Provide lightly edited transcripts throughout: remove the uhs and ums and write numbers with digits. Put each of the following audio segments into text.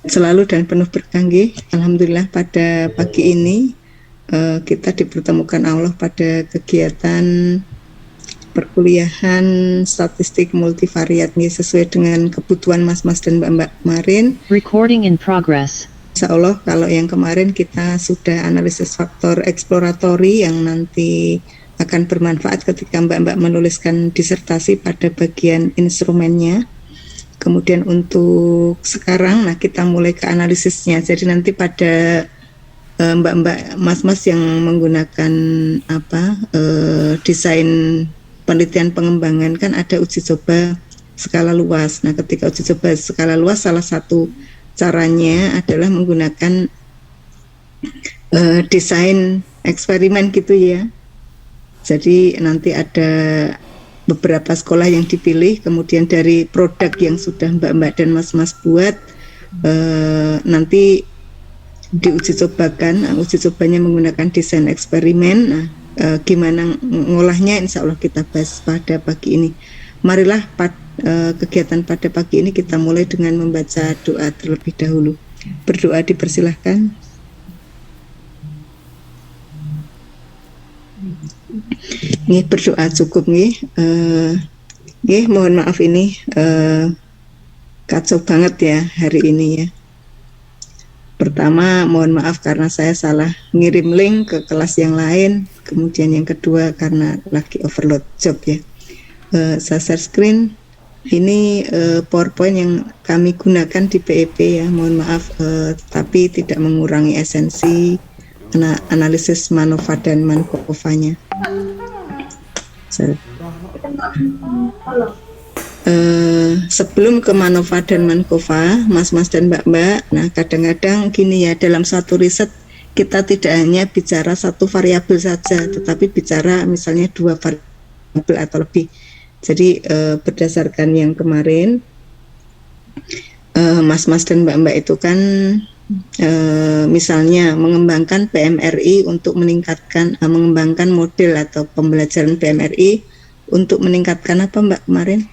selalu dan penuh berkah. Alhamdulillah pada pagi ini kita dipertemukan Allah pada kegiatan perkuliahan statistik multivariat sesuai dengan kebutuhan mas-mas dan mbak-mbak kemarin. Recording in progress. Insya Allah kalau yang kemarin kita sudah analisis faktor eksploratory yang nanti akan bermanfaat ketika mbak-mbak menuliskan disertasi pada bagian instrumennya. Kemudian untuk sekarang, nah kita mulai ke analisisnya. Jadi nanti pada mbak-mbak mas-mas yang menggunakan desain penelitian pengembangan kan ada uji coba skala luas. Nah ketika uji coba skala luas salah satu caranya adalah menggunakan desain eksperimen gitu ya. Jadi nanti ada beberapa sekolah yang dipilih, kemudian dari produk yang sudah mbak-mbak dan mas-mas buat nanti diuji cobakan. Uji cobanya menggunakan desain eksperimen. Nah, gimana ngolahnya insya Allah kita bahas pada pagi ini. Marilah kegiatan pada pagi ini kita mulai dengan membaca doa terlebih dahulu. Berdoa dipersilahkan. Nih berdoa cukup nih. Mohon maaf ini kacau banget ya hari ini ya. Pertama mohon maaf karena saya salah ngirim link ke kelas yang lain. Kemudian yang kedua karena lagi overload job ya. Saya share screen. Ini PowerPoint yang kami gunakan di PEP ya. Mohon maaf tapi tidak mengurangi esensi analisis MANOVA dan MANCOVA-nya. Sebelum ke MANOVA dan MANCOVA, mas-mas dan mbak-mbak, nah kadang-kadang gini ya, dalam satu riset kita tidak hanya bicara satu variabel saja, tetapi bicara misalnya dua variabel atau lebih. Jadi berdasarkan yang kemarin, mas-mas dan mbak-mbak itu kan misalnya mengembangkan PMRI untuk meningkatkan mengembangkan model atau pembelajaran PMRI untuk meningkatkan apa mbak kemarin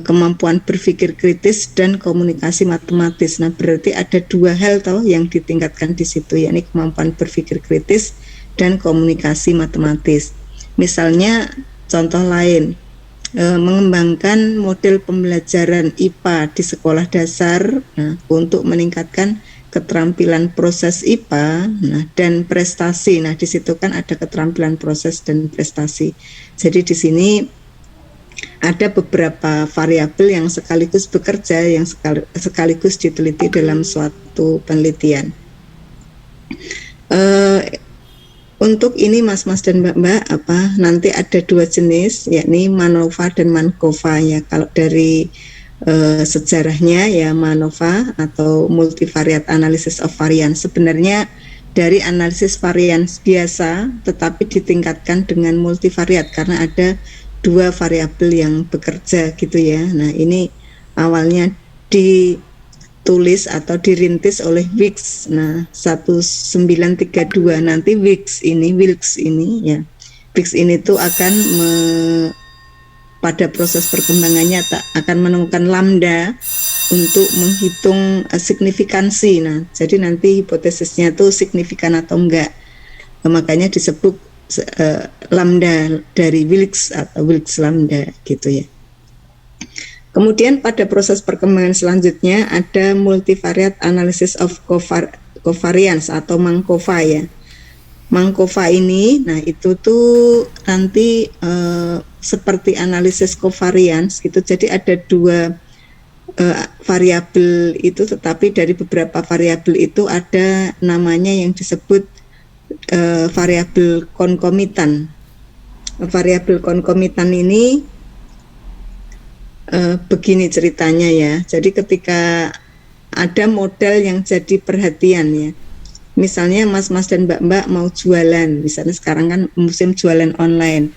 kemampuan berpikir kritis dan komunikasi matematis. Nah berarti ada dua hal toh yang ditingkatkan di situ, yakni kemampuan berpikir kritis dan komunikasi matematis. Misalnya contoh lain, mengembangkan model pembelajaran IPA di sekolah dasar untuk meningkatkan keterampilan proses IPA dan prestasi. Nah, di situ kan ada keterampilan proses dan prestasi. Jadi di sini ada beberapa variabel yang sekaligus bekerja, yang sekaligus diteliti dalam suatu penelitian. Untuk ini mas-mas dan mbak-mbak nanti ada dua jenis, yakni MANOVA dan MANCOVA ya. Kalau dari sejarahnya ya MANOVA atau multivariate analysis of variance sebenarnya dari analisis variance biasa tetapi ditingkatkan dengan multivariate karena ada dua variabel yang bekerja gitu ya. Nah ini awalnya ditulis atau dirintis oleh Wilks. Nah 1932 nanti Wilks ini ya. Wilks ini tuh akan pada proses perkembangannya akan menemukan lambda untuk menghitung signifikansi. Nah jadi nanti hipotesisnya tuh signifikan atau enggak. Makanya disebut lambda dari Wilks atau Wilks lambda gitu ya. Kemudian pada proses perkembangan selanjutnya ada multivariate analysis of covariance atau MANCOVA ya. MANCOVA ini, nah itu tuh nanti seperti analisis covariance gitu. Jadi ada dua variabel itu, tetapi dari beberapa variabel itu ada namanya yang disebut variabel konkomitan. Variabel konkomitan ini begini ceritanya ya. Jadi ketika ada model yang jadi perhatian ya. Misalnya mas-mas dan mbak-mbak mau jualan, misalnya sekarang kan musim jualan online.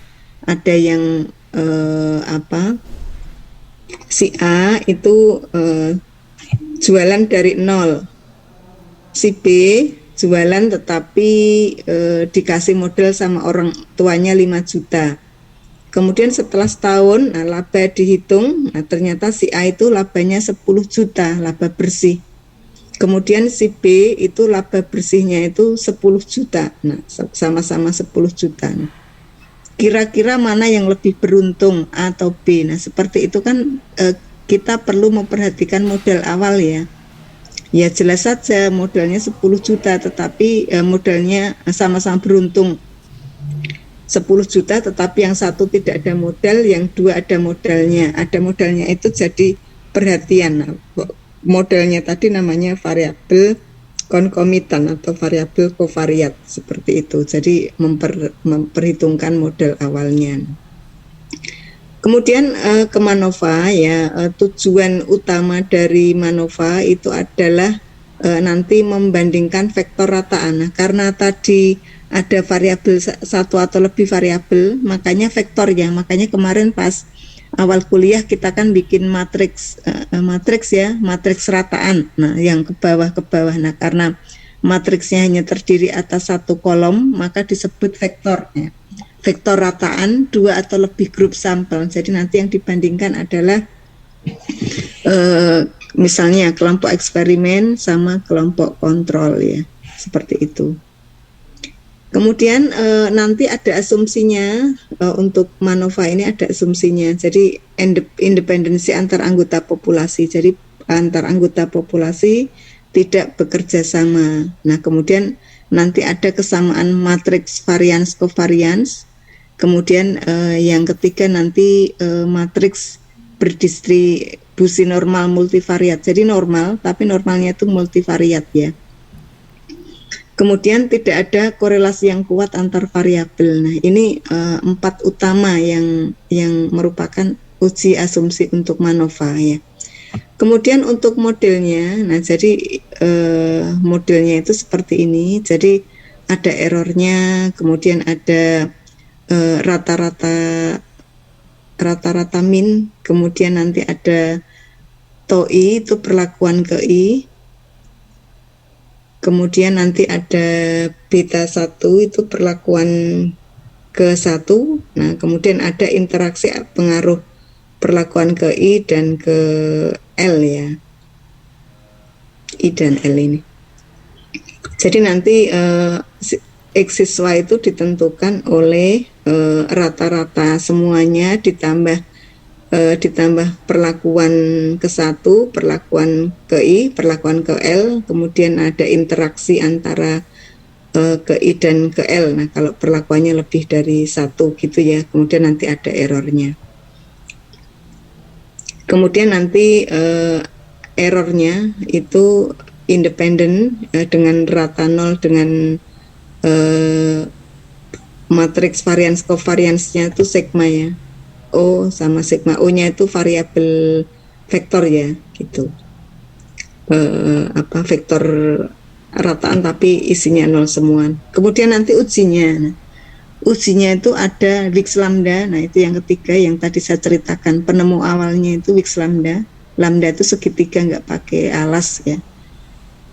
Ada yang si A itu jualan dari nol, si B jualan tetapi dikasih modal sama orang tuanya 5 juta. Kemudian setelah setahun laba dihitung, ternyata si A itu labanya 10 juta, laba bersih. Kemudian si B itu laba bersihnya itu 10 juta. Nah, sama-sama 10 juta. Nah, kira-kira mana yang lebih beruntung, A atau B? Nah, seperti itu kan kita perlu memperhatikan modal awal ya. Ya jelas saja modalnya 10 juta, tetapi modalnya sama-sama beruntung 10 juta, tetapi yang satu tidak ada modal, yang dua ada modalnya. Ada modalnya itu jadi perhatian. Nah, modelnya tadi namanya variabel konkomitan atau variabel kovariat seperti itu. Jadi memperhitungkan model awalnya. Kemudian ke MANOVA ya, tujuan utama dari MANOVA itu adalah nanti membandingkan vektor rataan. Nah, karena tadi ada variabel satu atau lebih variabel, makanya vektornya. Makanya kemarin pas awal kuliah kita kan bikin matriks rataan. Nah, yang ke bawah. Nah, karena matriksnya hanya terdiri atas satu kolom, maka disebut vektor ya. Vektor rataan dua atau lebih grup sampel. Jadi nanti yang dibandingkan adalah misalnya kelompok eksperimen sama kelompok kontrol ya, seperti itu. Kemudian nanti ada asumsinya untuk MANOVA ini ada asumsinya. Jadi independensi antar anggota populasi. Jadi antar anggota populasi tidak bekerja sama. Nah, kemudian nanti ada kesamaan matriks varians covarians. Kemudian yang ketiga nanti matriks berdistribusi normal multivariat. Jadi normal, tapi normalnya itu multivariat ya. Kemudian tidak ada korelasi yang kuat antar variabel. Nah, ini 4 utama yang merupakan uji asumsi untuk MANOVA ya. Kemudian untuk modelnya, nah jadi modelnya itu seperti ini. Jadi ada errornya, kemudian ada rata-rata min, kemudian nanti ada TOI itu perlakuan ke I. Kemudian nanti ada beta 1 itu perlakuan ke 1. Nah, kemudian ada interaksi pengaruh perlakuan ke I dan ke L ya. I dan L ini. Jadi nanti X Y itu ditentukan oleh rata-rata semuanya ditambah perlakuan ke 1, perlakuan ke I, perlakuan ke L, kemudian ada interaksi antara ke I dan ke L. Nah, kalau perlakuannya lebih dari 1 gitu ya, kemudian nanti ada errornya. Kemudian nanti errornya itu independen dengan rata 0 dengan matriks varians covariansnya itu sigma ya. O sama sigma O-nya itu variabel vektor ya, gitu. Vektor rataan tapi isinya 0 semua. Kemudian nanti ujinya. Ujinya itu ada Wix lambda. Nah, itu yang ketiga yang tadi saya ceritakan. Penemu awalnya itu Wix lambda. Lambda itu segitiga nggak pakai alas ya.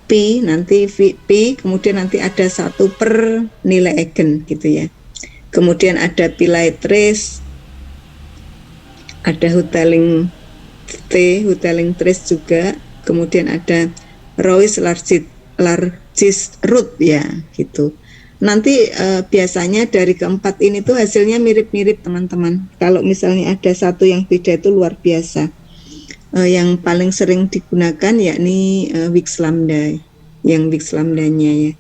Pi nanti Pi, kemudian nanti ada 1 per nilai eigen gitu ya. Kemudian ada Pillai trace, ada Hotelling trace juga, kemudian ada Royce largest root ya gitu. Nanti biasanya dari keempat ini tuh hasilnya mirip-mirip teman-teman. Kalau misalnya ada satu yang beda itu luar biasa. Yang paling sering digunakan yakni Wix lambda, yang Wix lambdanya ya.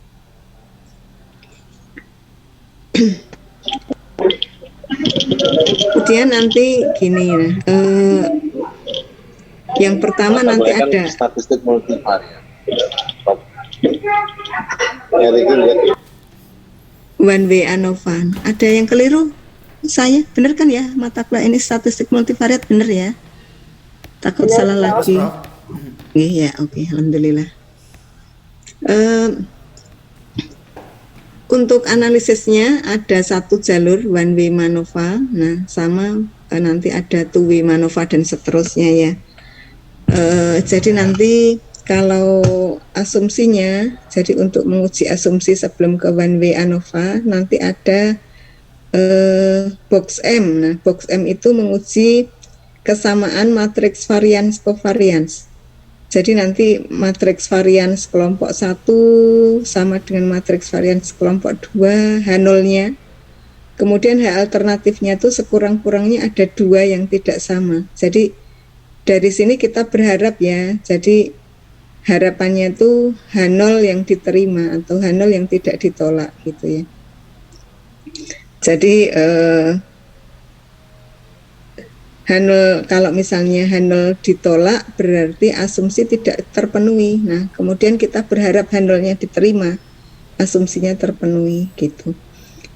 Kemudian nanti gini ya, yang pertama nanti ada statistik multivariat. One way ANOVA. Ada yang keliru? Saya benar kan ya, mata kuliah ini statistik multivariat benar ya? Takut salah lagi. Iya, oke, alhamdulillah. Untuk analisisnya ada satu jalur one way MANOVA, nah sama nanti ada two way MANOVA dan seterusnya ya. Jadi nanti kalau asumsinya, jadi untuk menguji asumsi sebelum ke one way ANOVA nanti ada box M. Nah, box M itu menguji kesamaan matriks varians covarians. Jadi nanti matriks varians kelompok 1 sama dengan matriks varians kelompok 2, H0-nya. Kemudian H alternatifnya itu sekurang-kurangnya ada 2 yang tidak sama. Jadi dari sini kita berharap ya, jadi harapannya itu H0 yang diterima atau H0 yang tidak ditolak gitu ya. Jadi H0, kalau misalnya H0 ditolak berarti asumsi tidak terpenuhi. Nah, kemudian kita berharap H0-nya diterima, asumsinya terpenuhi gitu.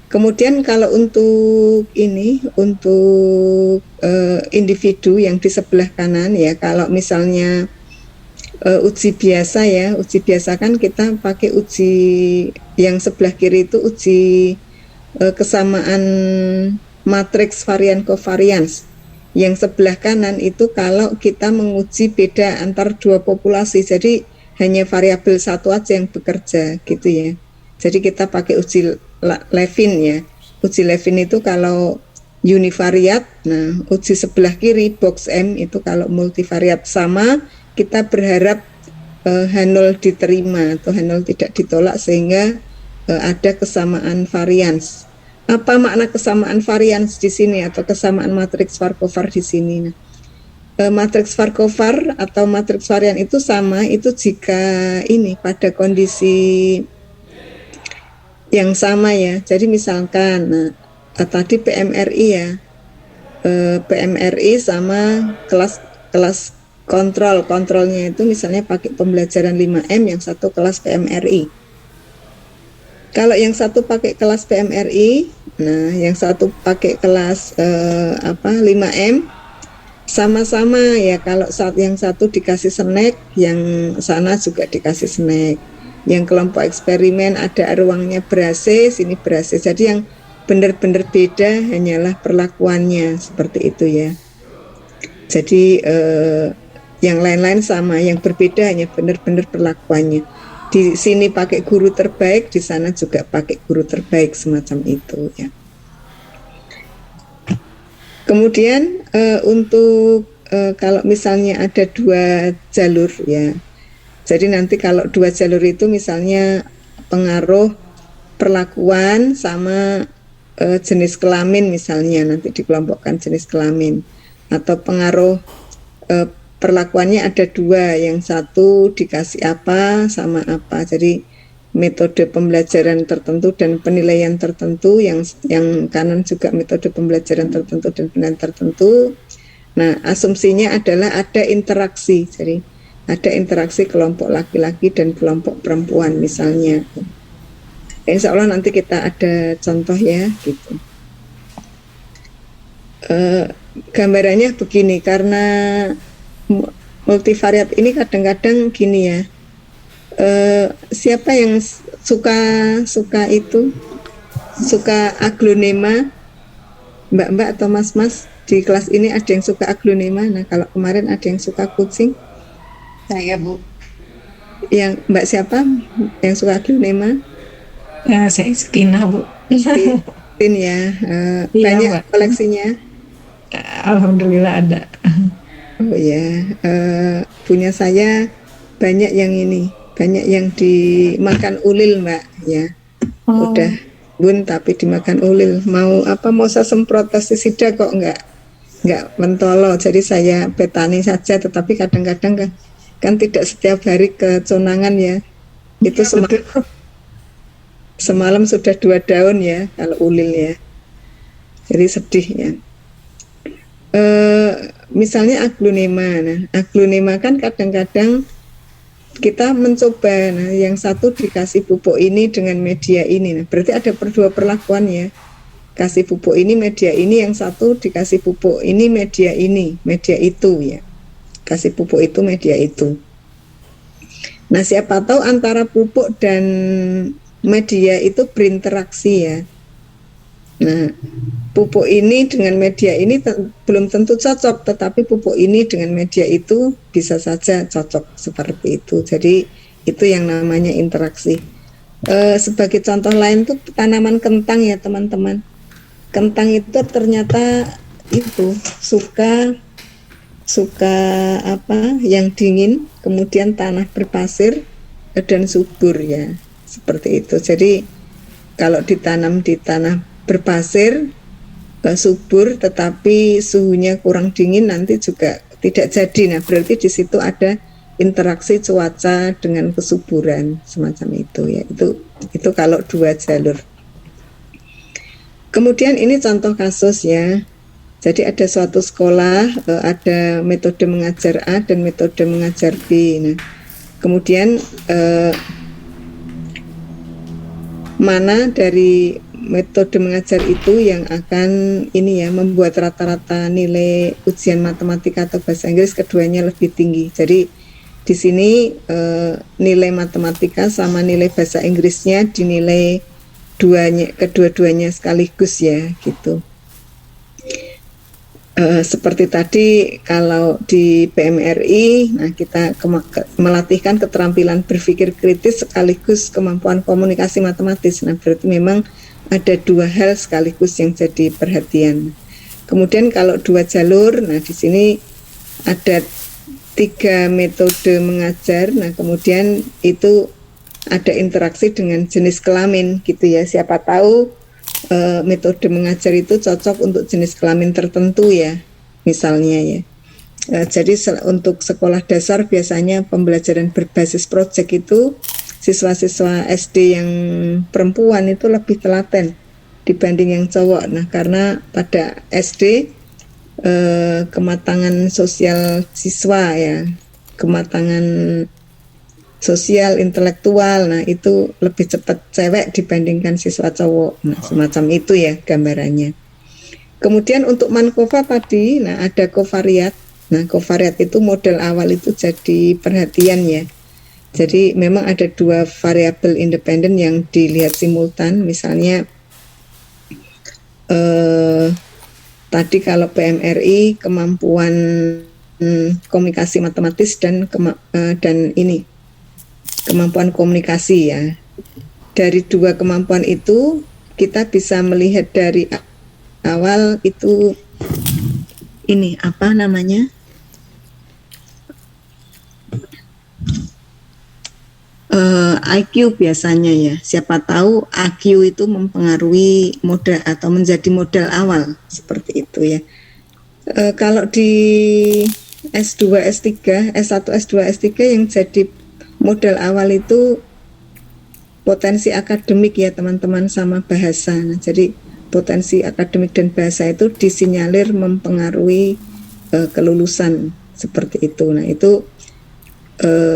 Kemudian kalau untuk ini, untuk individu yang di sebelah kanan ya, kalau misalnya uji biasa ya, uji biasa kan kita pakai uji yang sebelah kiri itu uji kesamaan matriks varian covariance. Yang sebelah kanan itu kalau kita menguji beda antar dua populasi, jadi hanya variabel satu aja yang bekerja gitu ya. Jadi kita pakai uji Levin ya. Uji Levin itu kalau univariat, nah uji sebelah kiri box M itu kalau multivariat sama, kita berharap H0 diterima atau H0 tidak ditolak sehingga ada kesamaan varians. Apa makna kesamaan varians di sini atau kesamaan matriks Farquhar di sini? Nah, matriks Farquhar atau matriks varian itu sama itu jika ini pada kondisi yang sama ya. Jadi misalkan tadi PMRI ya, PMRI sama kelas kontrolnya itu misalnya pakai pembelajaran 5M, yang satu kelas PMRI. Kalau yang satu pakai kelas PMRI, nah yang satu pakai kelas 5M, sama-sama ya. Kalau saat yang satu dikasih snack, yang sana juga dikasih snack. Yang kelompok eksperimen ada ruangnya ber-AC, sini ber-AC. Jadi yang benar-benar beda hanyalah perlakuannya, seperti itu ya. Jadi yang lain-lain sama, yang berbeda hanya benar-benar perlakuannya. Di sini pakai guru terbaik, di sana juga pakai guru terbaik, semacam itu ya. Kemudian untuk kalau misalnya ada 2 jalur ya, jadi nanti kalau 2 jalur itu misalnya pengaruh perlakuan sama jenis kelamin misalnya, nanti dikelompokkan jenis kelamin, atau pengaruh perlakuannya ada 2, yang satu dikasih apa sama apa. Jadi metode pembelajaran tertentu dan penilaian tertentu, yang kanan juga metode pembelajaran tertentu dan penilaian tertentu. Nah, asumsinya adalah ada interaksi. Jadi ada interaksi kelompok laki-laki dan kelompok perempuan misalnya. Insya Allah nanti kita ada contoh ya gitu. Gambarannya begini, karena multivariat ini kadang-kadang gini ya, siapa yang suka aglonema, mbak-mbak atau mas-mas di kelas ini ada yang suka aglonema? Nah, kalau kemarin ada yang suka kucing. Saya Bu. Yang mbak siapa yang suka aglonema? Ya, saya Stina Bu. Tin ya, banyak Mbak koleksinya. Alhamdulillah ada. Oh ya, punya saya banyak yang ini, banyak yang dimakan ulil Mbak ya. Udah bun tapi dimakan ulil. Mau saya semprot pestisida kok nggak mentolo. Jadi saya petani saja, tetapi kadang-kadang kan tidak setiap hari keconangan ya. Itu semalam sudah 2 daun ya kalau ulil ya. Jadi sedih ya. Misalnya aglonema. Nah, aglonema kan kadang-kadang kita mencoba, nah yang satu dikasih pupuk ini dengan media ini. Nah, berarti ada 2 perlakuan ya. Kasih pupuk ini, media ini, yang satu dikasih pupuk ini, media itu ya. Kasih pupuk itu, media itu. Nah, siapa tahu antara pupuk dan media itu berinteraksi ya. Nah, pupuk ini dengan media ini belum tentu cocok, tetapi pupuk ini dengan media itu bisa saja cocok, seperti itu. Jadi itu yang namanya interaksi. Sebagai contoh lain tuh tanaman kentang ya teman-teman. Kentang itu ternyata itu suka suka yang dingin, kemudian tanah berpasir dan subur ya, seperti itu. Jadi kalau ditanam di tanah berpasir subur tetapi suhunya kurang dingin nanti juga tidak jadi. Nah, berarti di situ ada interaksi cuaca dengan kesuburan semacam itu ya. Itu kalau 2 jalur. Kemudian ini contoh kasus ya. Jadi ada suatu sekolah, ada metode mengajar A dan metode mengajar B. Nah, kemudian mana dari metode mengajar itu yang akan membuat rata-rata nilai ujian matematika atau bahasa Inggris keduanya lebih tinggi. Jadi di sini nilai matematika sama nilai bahasa Inggrisnya dinilai kedua-duanya sekaligus ya gitu. Seperti tadi kalau di PMRI, nah kita melatihkan keterampilan berpikir kritis sekaligus kemampuan komunikasi matematis. Nah berarti memang ada 2 hal sekaligus yang jadi perhatian. Kemudian kalau 2 jalur, nah di sini ada 3 metode mengajar. Nah kemudian itu ada interaksi dengan jenis kelamin gitu ya. Siapa tahu metode mengajar itu cocok untuk jenis kelamin tertentu ya, misalnya ya. Jadi untuk sekolah dasar biasanya pembelajaran berbasis proyek itu siswa-siswa SD yang perempuan itu lebih telaten dibanding yang cowok. Nah karena pada SD kematangan sosial siswa ya, kematangan sosial, intelektual, nah itu lebih cepat cewek dibandingkan siswa cowok. Nah, semacam itu ya gambarannya. Kemudian untuk mankova tadi, nah ada kovariat. Nah kovariat itu model awal itu jadi perhatian ya. Jadi memang ada 2 variabel independen yang dilihat simultan. Misalnya tadi kalau PMRI kemampuan komunikasi matematis dan kemampuan komunikasi ya. Dari 2 kemampuan itu kita bisa melihat dari awal itu IQ biasanya ya. Siapa tahu IQ itu mempengaruhi modal atau menjadi modal awal seperti itu ya. Kalau di S2, S3, S1, S2, S3 yang jadi modal awal itu potensi akademik ya teman-teman sama bahasa. Nah, jadi potensi akademik dan bahasa itu disinyalir mempengaruhi kelulusan seperti itu. Nah itu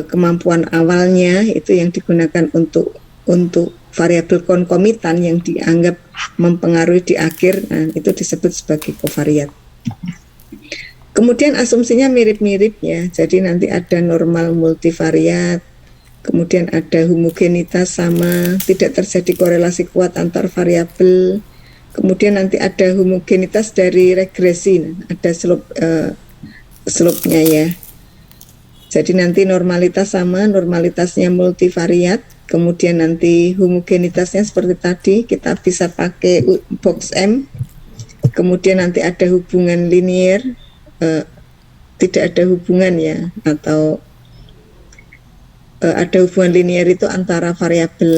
kemampuan awalnya itu yang digunakan untuk variabel konkomitan yang dianggap mempengaruhi di akhir. Nah itu disebut sebagai kovariat. Kemudian asumsinya mirip-mirip ya. Jadi nanti ada normal multivariat. Kemudian ada homogenitas sama, tidak terjadi korelasi kuat antar variabel. Kemudian nanti ada homogenitas dari regresi, ada slope-nya ya. Jadi nanti normalitas sama, normalitasnya multivariat. Kemudian nanti homogenitasnya seperti tadi, kita bisa pakai box M. Kemudian nanti ada hubungan linear, tidak ada hubungan ya, atau ada hubungan linear itu antara variabel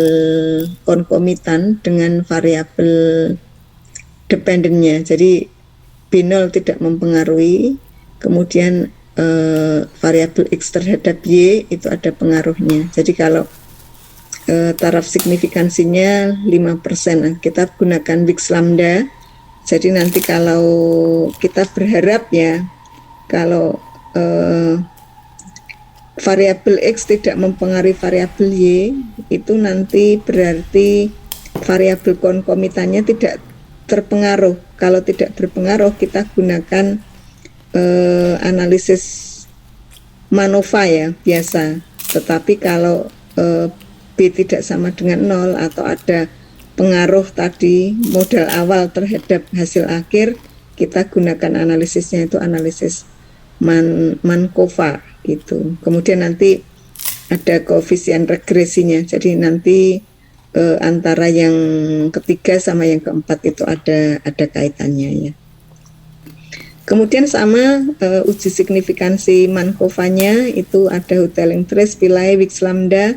konkomitan dengan variabel dependennya. Jadi B0 tidak mempengaruhi, kemudian variabel X terhadap Y itu ada pengaruhnya. Jadi kalau taraf signifikansinya 5%, kita gunakan Wix lambda. Jadi nanti kalau kita berharap ya, kalau variabel X tidak mempengaruhi variabel Y, itu nanti berarti variabel konkomitannya tidak terpengaruh. Kalau tidak berpengaruh, kita gunakan analisis MANOVA ya, biasa. Tetapi kalau B tidak sama dengan 0 atau ada pengaruh tadi modal awal terhadap hasil akhir, kita gunakan analisisnya itu analisis Mankova gitu. Kemudian nanti ada koefisien regresinya. Jadi nanti antara yang ketiga sama yang keempat itu ada kaitannya ya. Kemudian sama uji signifikansi Mankovanya itu ada Hotelling Trace, Philae, Wix Lambda,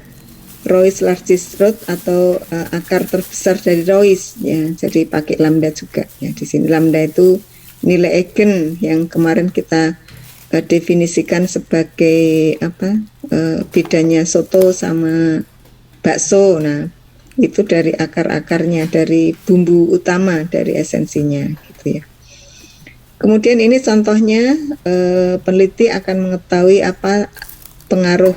Royce largest root atau akar terbesar dari Royce ya. Jadi pakai lambda juga ya. Di sini lambda itu nilai eigen yang kemarin kita definisikan sebagai bedanya soto sama bakso. Nah, itu dari akar-akarnya, dari bumbu utama, dari esensinya gitu ya. Kemudian ini contohnya peneliti akan mengetahui apa pengaruh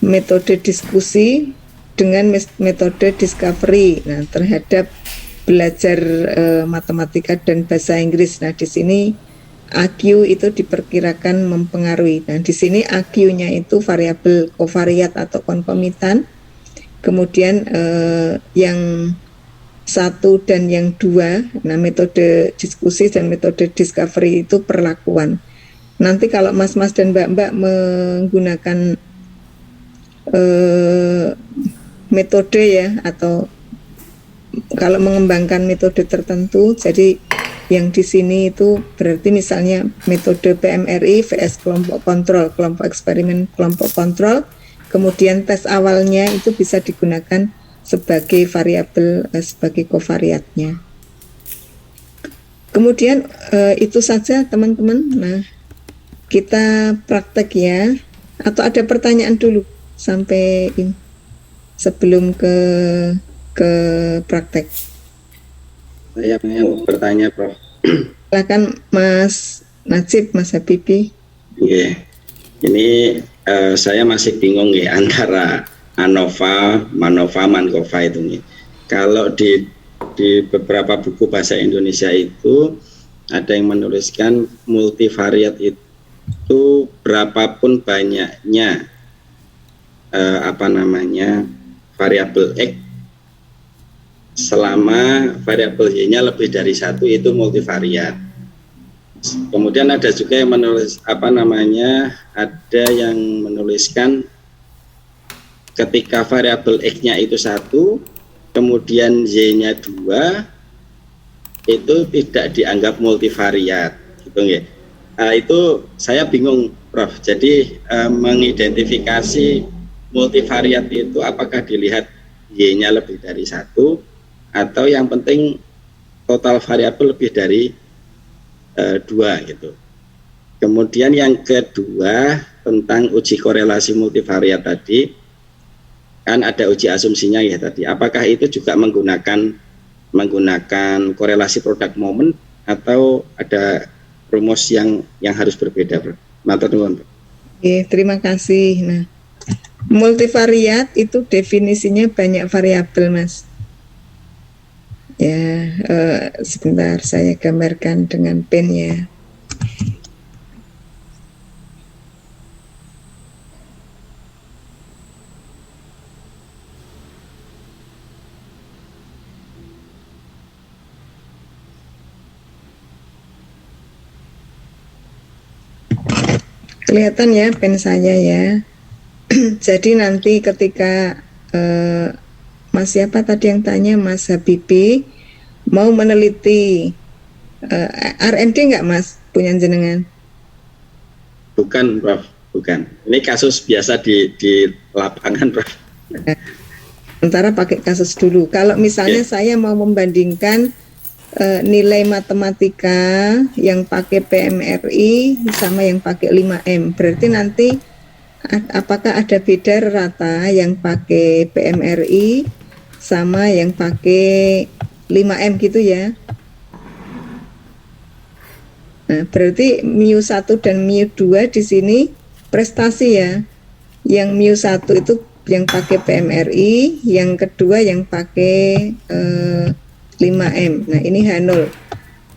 metode diskusi dengan metode discovery terhadap belajar matematika dan bahasa Inggris. Nah, di sini AQ itu diperkirakan mempengaruhi. Nah, di sini AQ-nya itu variabel kovariat atau konkomitan. Kemudian yang 1 dan yang 2, nah metode diskusi dan metode discovery itu perlakuan. Nanti kalau mas-mas dan mbak-mbak menggunakan metode ya, atau kalau mengembangkan metode tertentu, jadi yang di sini itu berarti misalnya metode PMRI vs kelompok kontrol, kelompok eksperimen, kelompok kontrol, kemudian tes awalnya itu bisa digunakan sebagai variabel, sebagai kovariatnya. Kemudian itu saja teman-teman. Nah, kita praktek ya. Atau ada pertanyaan dulu sampai ini, sebelum ke praktek. Saya mau bertanya, Prof. Silakan Mas Najib, Mas Habibi. Yeah. Ini saya masih bingung ya antara ANOVA, MANOVA, MANKOVA itu nih. Kalau di beberapa buku bahasa Indonesia itu ada yang menuliskan multivariat itu berapapun banyaknya variabel X, selama variabel Y-nya lebih dari 1 itu multivariat. Kemudian ada juga yang menulis ada yang menuliskan ketika variabel X-nya itu 1, kemudian Y-nya 2, itu tidak dianggap multivariat, gitu ya. Itu saya bingung, Prof. Jadi mengidentifikasi multivariat itu apakah dilihat Y-nya lebih dari 1, atau yang penting total variabel lebih dari 2 gitu. Kemudian yang kedua tentang uji korelasi multivariat tadi, kan ada uji asumsinya ya tadi. Apakah itu juga menggunakan korelasi produk moment atau ada rumus yang harus berbeda, Bro? Matur nuwun. Oke, terima kasih. Nah, multivariat itu definisinya banyak variabel, Mas. Ya, sebentar saya gambarkan dengan pen ya. Kelihatan ya pen saya ya. Jadi nanti ketika Mas siapa tadi yang tanya, Mas Habibi, mau meneliti RMD nggak Mas punya jenengan? Bukan, Prof. Bukan. Ini kasus biasa di lapangan, Prof. Sementara pakai kasus dulu. Kalau misalnya saya mau membandingkan nilai matematika yang pakai PMRI sama yang pakai 5M, berarti nanti apakah ada beda rata yang pakai PMRI sama yang pakai 5M gitu ya. Nah, berarti mu1 dan mu2 di sini prestasi ya. Yang mu1 itu yang pakai PMRI, yang kedua yang pakai 5M. Nah, ini H0.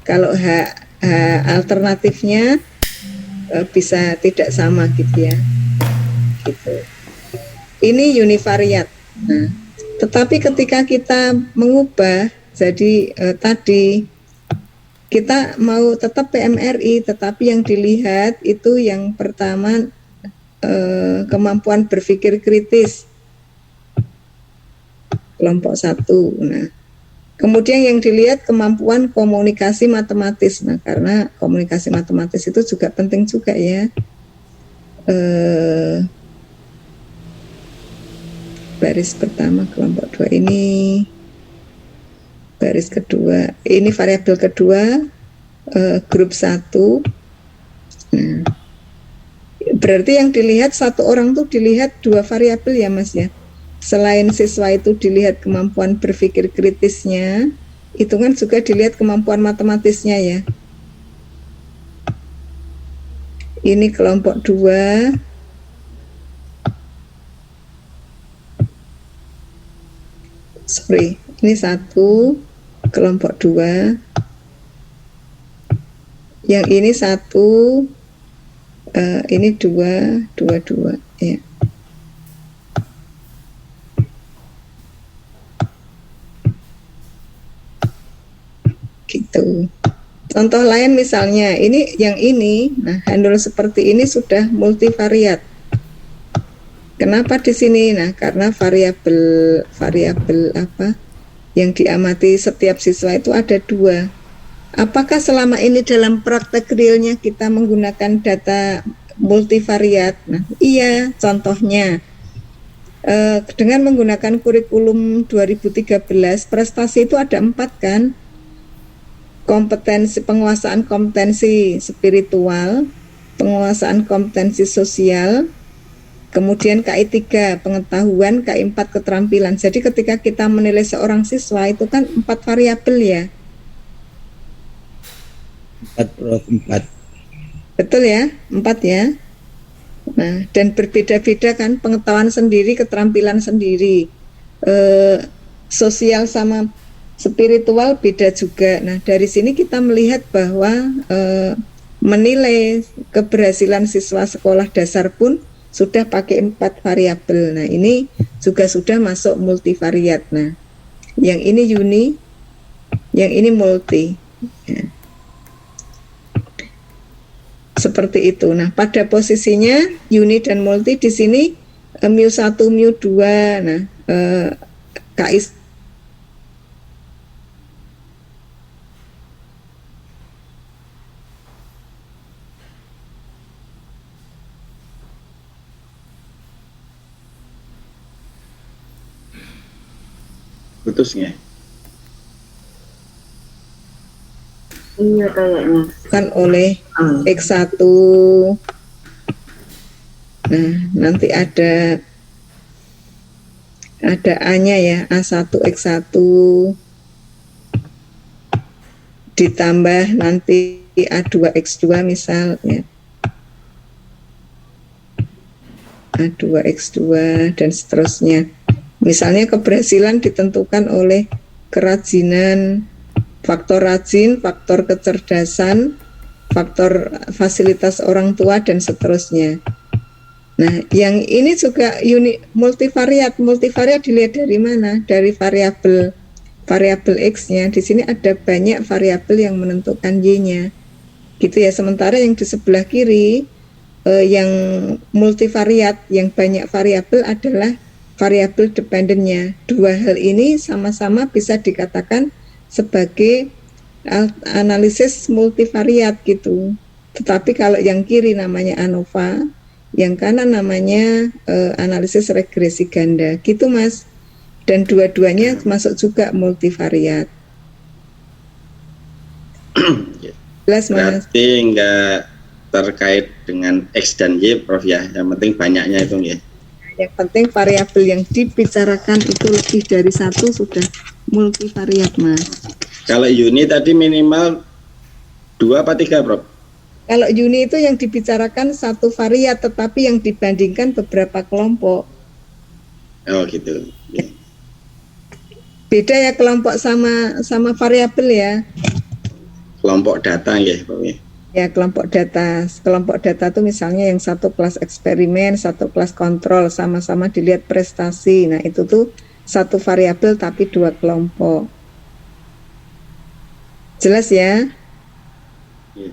Kalau H alternatifnya bisa tidak sama gitu ya. Gitu. Ini univariat. Nah, tetapi ketika kita mengubah jadi tadi kita mau tetap PMRI, tetapi yang dilihat itu yang pertama kemampuan berpikir kritis kelompok 1. Nah, Kemudian yang dilihat kemampuan komunikasi matematis. Nah, karena komunikasi matematis itu juga penting juga ya. Baris pertama kelompok 2 ini, baris kedua ini variabel kedua, grup 1. Nah, berarti yang dilihat satu orang tuh dilihat 2 variabel ya Mas ya. Selain siswa itu dilihat kemampuan berpikir kritisnya, itu kan juga dilihat kemampuan matematisnya ya. Ini kelompok 2. Sorry, ini 1, kelompok 2. Yang ini 1, ini 2, 2 ya. Gitu. Contoh lain misalnya, ini yang ini, nah handle seperti ini sudah multivariat. Kenapa di sini? Nah, karena variabel apa yang diamati setiap siswa itu ada 2. Apakah selama ini dalam praktek realnya kita menggunakan data multivariat? Nah, iya, contohnya dengan menggunakan kurikulum 2013, prestasi itu ada 4 kan? Kompetensi, penguasaan kompetensi spiritual, penguasaan kompetensi sosial, kemudian KI3 pengetahuan, KI4 keterampilan. Jadi ketika kita menilai seorang siswa itu kan 4 variabel ya. 4. Betul ya, 4 ya. Nah, dan berbeda-beda kan pengetahuan sendiri, keterampilan sendiri. Sosial sama spiritual beda juga. Nah, dari sini kita melihat bahwa menilai keberhasilan siswa sekolah dasar pun sudah pakai 4 variabel. Nah, ini juga sudah masuk multivariat. Nah, yang ini uni, yang ini multi. Ya. Seperti itu. Nah, pada posisinya uni dan multi di sini mu1, mu2. Nah, KI putus nggak? Iya kayaknya. kan oleh X1. Nah, nanti ada A-nya ya, A1 X1 ditambah nanti A2 X2 misal ya. A2 X2 dan seterusnya. Misalnya keberhasilan ditentukan oleh kerajinan, faktor rajin, faktor kecerdasan, faktor fasilitas orang tua dan seterusnya. Nah, yang ini juga multivariat. Multivariat dilihat dari mana? Dari variabel X-nya. Di sini ada banyak variabel yang menentukan Y-nya. Gitu ya. Sementara yang di sebelah kiri yang multivariat, yang banyak variabel adalah variabel dependennya. 2 hal ini sama-sama bisa dikatakan sebagai analisis multivariat gitu. Tetapi kalau yang kiri namanya ANOVA, yang kanan namanya analisis regresi ganda, gitu Mas. Dan dua-duanya masuk juga multivariat. Jelas Mas? Berarti enggak terkait dengan X dan Y, Prof ya. Yang penting banyaknya itu ya. Yang penting variabel yang dibicarakan itu lebih dari 1 sudah multivariat Mas. Kalau uni tadi minimal 2 apa 3 Prof? Kalau uni itu yang dibicarakan 1 variat, tetapi yang dibandingkan beberapa kelompok. Oh gitu. Ya. Beda ya kelompok sama variabel ya. Kelompok data ya Prof ya. Ya, kelompok data itu misalnya yang 1 kelas eksperimen, 1 kelas kontrol, sama-sama dilihat prestasi. Nah, itu tuh 1 variabel tapi 2 kelompok. Jelas ya? Ya.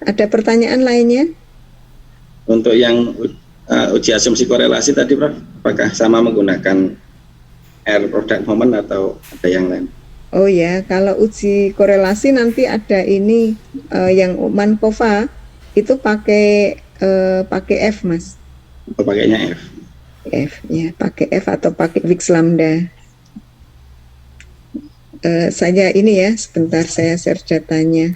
Ada pertanyaan lainnya? Untuk yang uji asumsi korelasi tadi Prof, apakah sama menggunakan R product moment atau ada yang lain? Oh ya, kalau uji korelasi nanti ada ini yang Mankova itu pakai F, Mas. Atau pakainya F. F ya, pakai F atau pakai Wix Lambda. Saya ini ya, sebentar saya share datanya.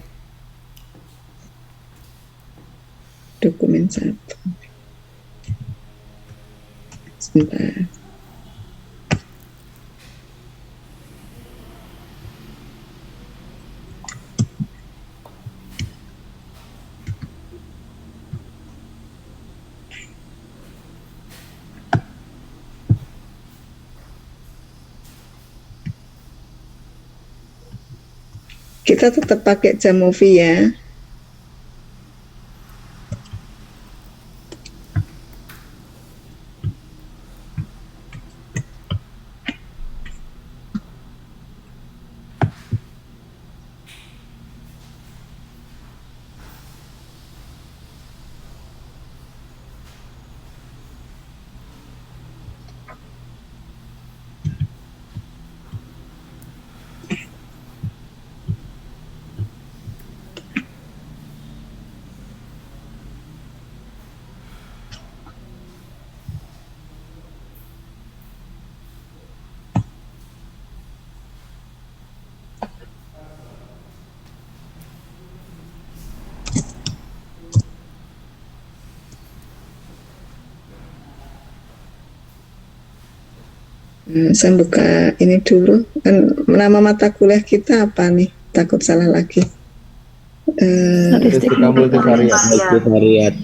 Dokumen 1. Sebentar. Kita tetap pakai Jamovi ya. Saya buka ini dulu. Nama mata kuliah kita apa nih? Takut salah lagi. Statistika multivariat.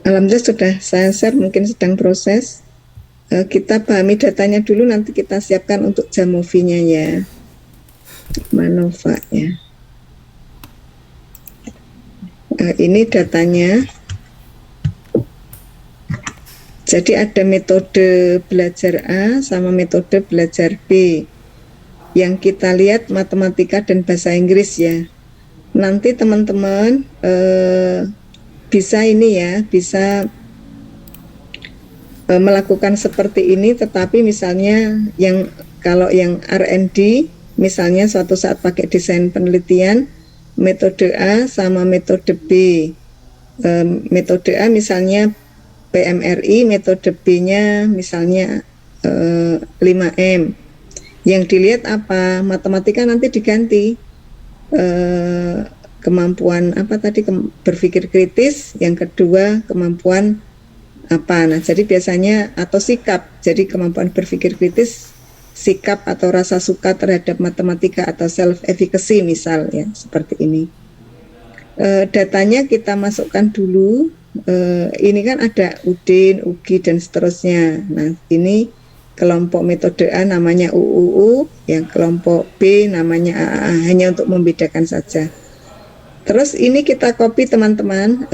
Alhamdulillah sudah saya share, mungkin sedang proses. Kita pahami datanya dulu, nanti kita siapkan untuk Jamovi-nya ya. Manova ya. Ini datanya. Jadi ada metode belajar A sama metode belajar B. Yang kita lihat matematika dan bahasa Inggris ya. Nanti teman-teman bisa ini ya, bisa melakukan seperti ini, tetapi misalnya kalau yang R&D misalnya suatu saat pakai desain penelitian, metode A sama metode B. Metode A misalnya PMRI, metode B-nya misalnya 5M. Yang dilihat apa? Matematika nanti diganti kemampuan apa tadi, berpikir kritis, yang kedua kemampuan apa. Nah, jadi biasanya atau sikap. Jadi kemampuan berpikir kritis, sikap atau rasa suka terhadap matematika atau self efficacy misal ya, seperti ini. Datanya kita masukkan dulu. Ini kan ada Udin, Ugi dan seterusnya. Nah, ini kelompok metode A namanya UUU, yang kelompok B namanya AAA, hanya untuk membedakan saja. Terus ini kita copy teman-teman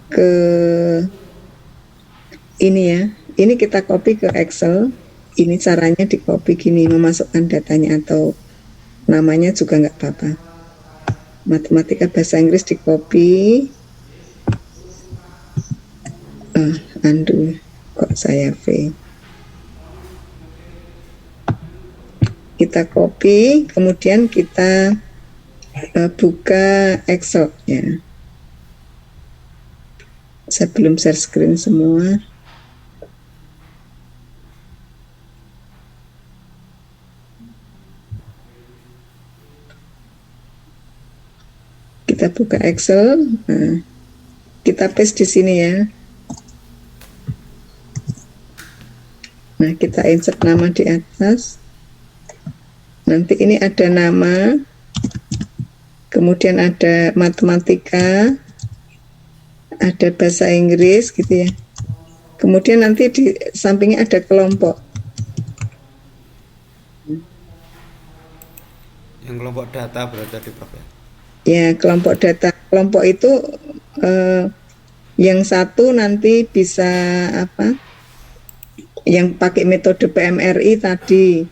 ke ini ya. Ini kita copy ke Excel. Ini caranya di copy gini, memasukkan datanya atau namanya juga nggak apa-apa. Matematika bahasa Inggris di copy. Kok saya V. Kita copy, kemudian kita buka Excel ya. Saya belum share screen semua. Kita buka Excel. Nah, kita paste di sini ya. Nah, kita insert nama di atas. Nanti ini ada nama, kemudian ada matematika, ada bahasa Inggris gitu ya. Kemudian nanti di sampingnya ada kelompok. Yang kelompok data berarti tadi Prof ya? Ya, kelompok data. Kelompok itu yang satu nanti bisa apa? Yang pakai metode PMRI tadi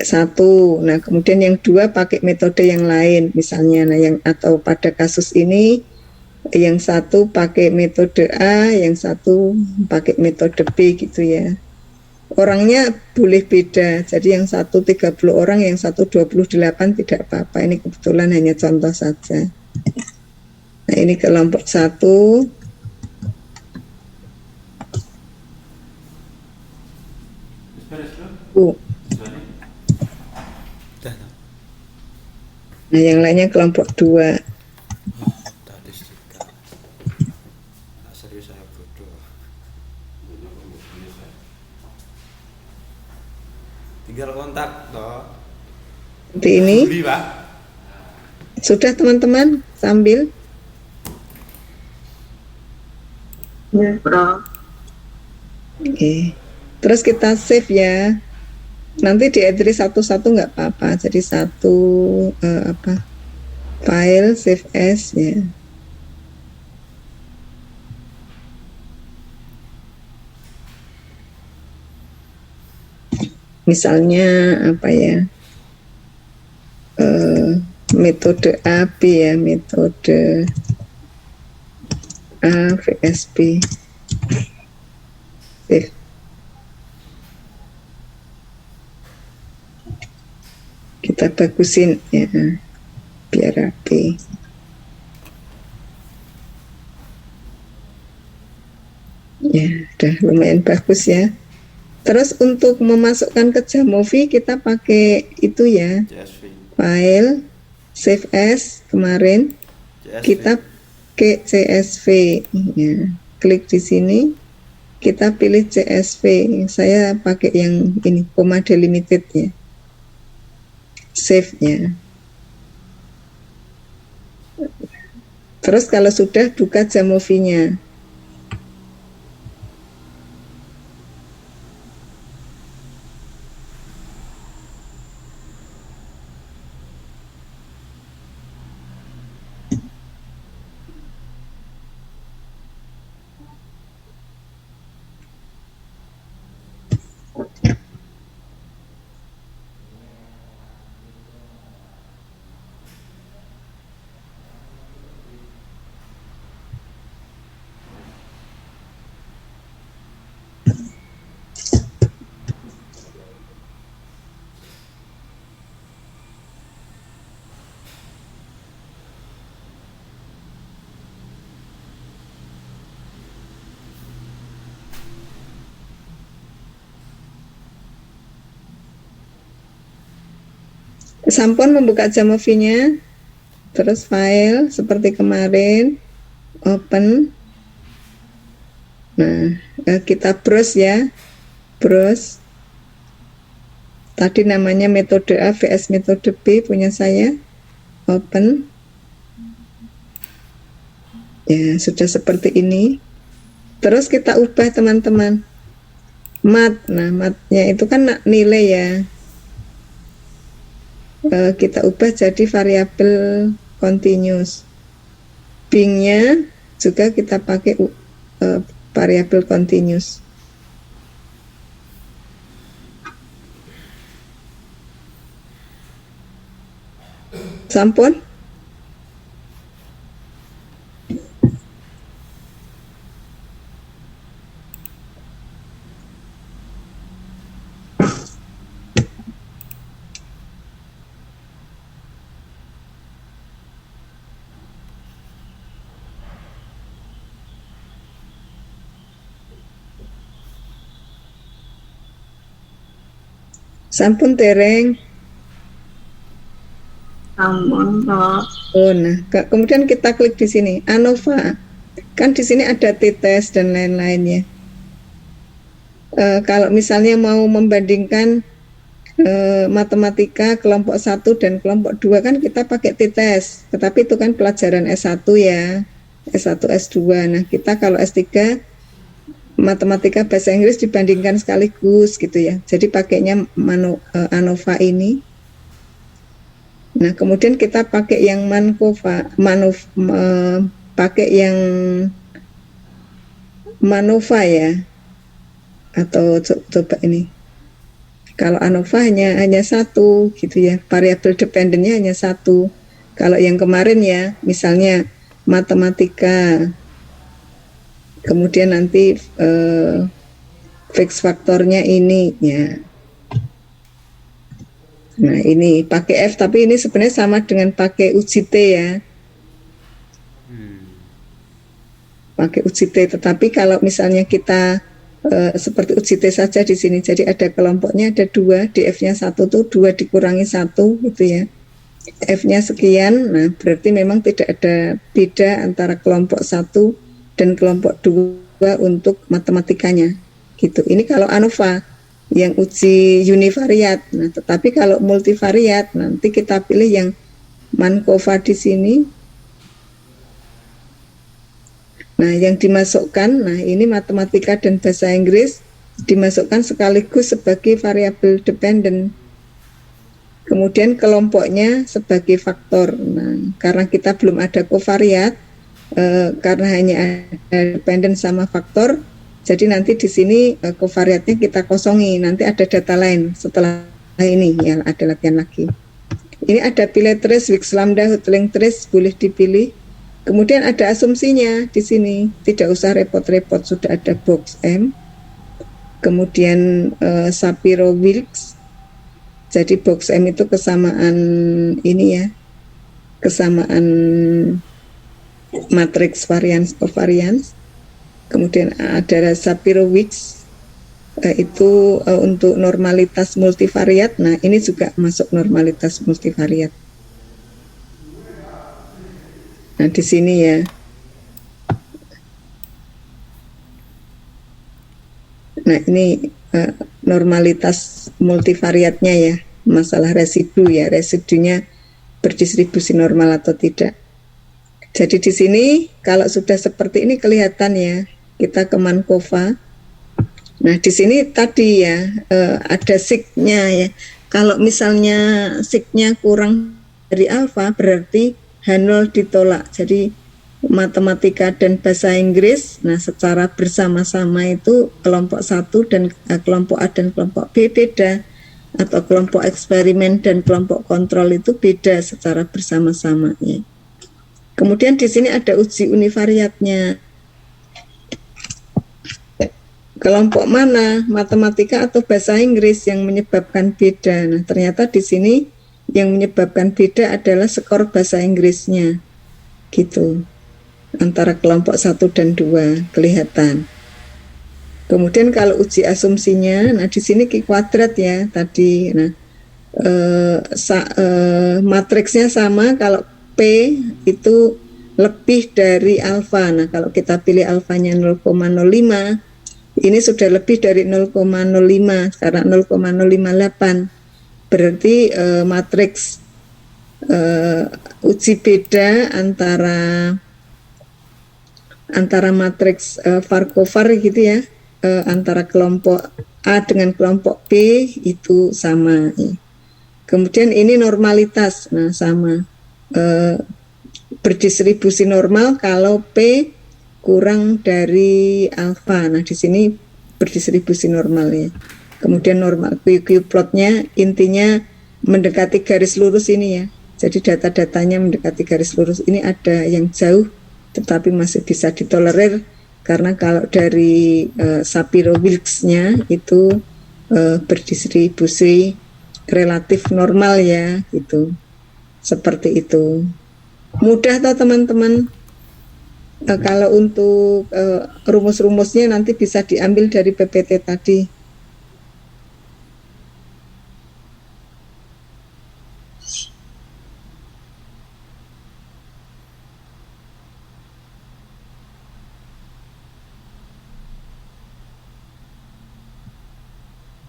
satu. Nah, kemudian yang dua pakai metode yang lain, misalnya. Nah, yang atau pada kasus ini yang satu pakai metode A, yang satu pakai metode B gitu ya. Orangnya boleh beda. Jadi yang satu 30 orang, yang satu 28 tidak apa-apa. Ini kebetulan hanya contoh saja. Nah, ini kelompok satu. Nah, yang lainnya kelompok 2. Statistika. Nah, serius saya bodoh. Tinggal kontak toh. Seperti ini. Juli, Pak. Sudah teman-teman sambil. Ya, Prof. Oke. Terus kita save ya. Nanti diedit satu-satu nggak apa-apa. Jadi satu file save as ya. Misalnya apa ya? Metode AB ya, metode A VSB. Save. Kita bagusin ya, biar rapi. Ya, udah lumayan bagus ya. Terus untuk memasukkan ke Jamovi kita pakai itu ya, CSV. file save as kemarin CSV. kita ke CSV ya. Klik di sini, kita pilih CSV. Saya pakai yang ini, comma delimited ya. Save nya. Terus kalau sudah buka Jamovi-nya. Sampun membuka Jamovi-nya, terus file seperti kemarin, open. Nah, kita browse ya, browse. Tadi namanya metode A vs metode B punya saya, open. Ya, sudah seperti ini. Terus kita ubah teman-teman. Mat, nah matnya itu kan nilai ya. Kita ubah jadi variabel continuous. Bing-nya juga kita pakai variabel continuous. Sampun? Sampun tereng. Ampun, Prof. Oh, nah, kemudian kita klik di sini, ANOVA. Kan di sini ada t-test dan lain-lainnya. Kalau misalnya mau membandingkan matematika kelompok 1 dan kelompok 2 kan kita pakai t-test. Tetapi itu kan pelajaran S1 ya, S1, S2. Nah, kita kalau S3 matematika bahasa Inggris dibandingkan sekaligus gitu ya. Jadi pakainya ANOVA ini. Nah, kemudian kita pakai yang pakai yang MANOVA ya, atau coba ini. Kalau ANOVA hanya satu gitu ya, variabel dependennya hanya satu. Kalau yang kemarin ya, misalnya matematika, kemudian nanti fix faktornya ini ya. Nah, ini pakai F, tapi ini sebenarnya sama dengan pakai uji T ya. Pakai uji T, tetapi kalau misalnya kita seperti uji T saja di sini, jadi ada kelompoknya ada 2, df-nya 1 tuh 2 dikurangi 1 gitu ya. F-nya sekian, nah berarti memang tidak ada beda antara kelompok 1 dan kelompok 2 untuk matematikanya gitu. Ini kalau ANOVA yang uji univariat. Nah, tetapi kalau multivariat nanti kita pilih yang MANCOVA di sini. Nah, yang dimasukkan, nah ini matematika dan bahasa Inggris dimasukkan sekaligus sebagai variabel dependent. Kemudian kelompoknya sebagai faktor. Nah, karena kita belum ada kovariat, karena hanya ada dependent sama faktor, jadi nanti di sini kovariatnya kita kosongi. Nanti ada data lain setelah ini yang ada latihan lagi. Ini ada pilih trace, Wix lambda, Hotelling trace boleh dipilih. Kemudian ada asumsinya di sini, tidak usah repot-repot, sudah ada box M. Kemudian Shapiro-Wilks. Jadi box M itu kesamaan ini ya, kesamaan matriks variance covariance. Kemudian ada Shapiro-Wilks itu untuk normalitas multivariat. Nah, ini juga masuk normalitas multivariat. Nah, di sini ya. Nah, ini normalitas multivariatnya ya, masalah residu ya, residunya berdistribusi normal atau tidak. Jadi di sini kalau sudah seperti ini kelihatan ya, kita ke MANCOVA. Nah, di sini tadi ya ada sig-nya ya. Kalau misalnya sig-nya kurang dari alfa berarti H0 ditolak. Jadi matematika dan bahasa Inggris, nah secara bersama-sama itu kelompok 1 dan kelompok A dan kelompok B beda, atau kelompok eksperimen dan kelompok kontrol itu beda secara bersama-sama ya. Kemudian di sini ada uji univariatnya. Kelompok mana, matematika atau bahasa Inggris yang menyebabkan beda? Nah, ternyata di sini yang menyebabkan beda adalah skor bahasa Inggrisnya. Gitu. Antara kelompok 1 dan 2 kelihatan. Kemudian kalau uji asumsinya, nah di sini Q kuadrat ya tadi. Nah, matriksnya sama, kalau P itu lebih dari alfa. Nah, kalau kita pilih alfanya 0,05, ini sudah lebih dari 0,05 karena 0,058. Berarti matriks uji beda antara matriks Farquhar gitu ya, antara kelompok A dengan kelompok B itu sama ya. Kemudian ini normalitas, nah sama, berdistribusi normal kalau P kurang dari alfa. Nah, di sini berdistribusi normal ya. Kemudian normal QQ plotnya intinya mendekati garis lurus ini ya. Jadi data-datanya mendekati garis lurus. Ini ada yang jauh tetapi masih bisa ditolerir karena kalau dari Shapiro-Wilks-nya itu berdistribusi relatif normal ya gitu. Seperti itu. Mudah toh teman-teman. Kalau untuk rumus-rumusnya nanti bisa diambil dari PPT tadi.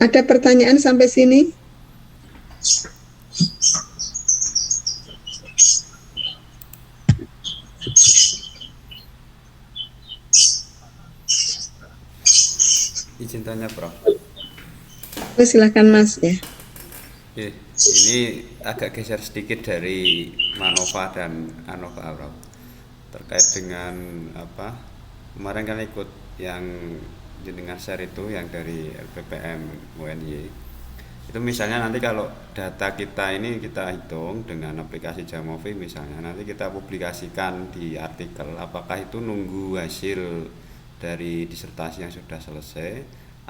Ada pertanyaan sampai sini? Izin tanya, Prof. Silakan Mas ya. Oke. Ini agak geser sedikit dari Manova dan Anova, Prof. Terkait dengan apa? Kemarin kan ikut yang jenengan share itu yang dari LPPM UNY. Itu misalnya nanti kalau data kita ini kita hitung dengan aplikasi Jamovi misalnya, nanti kita publikasikan di artikel, apakah itu nunggu hasil dari disertasi yang sudah selesai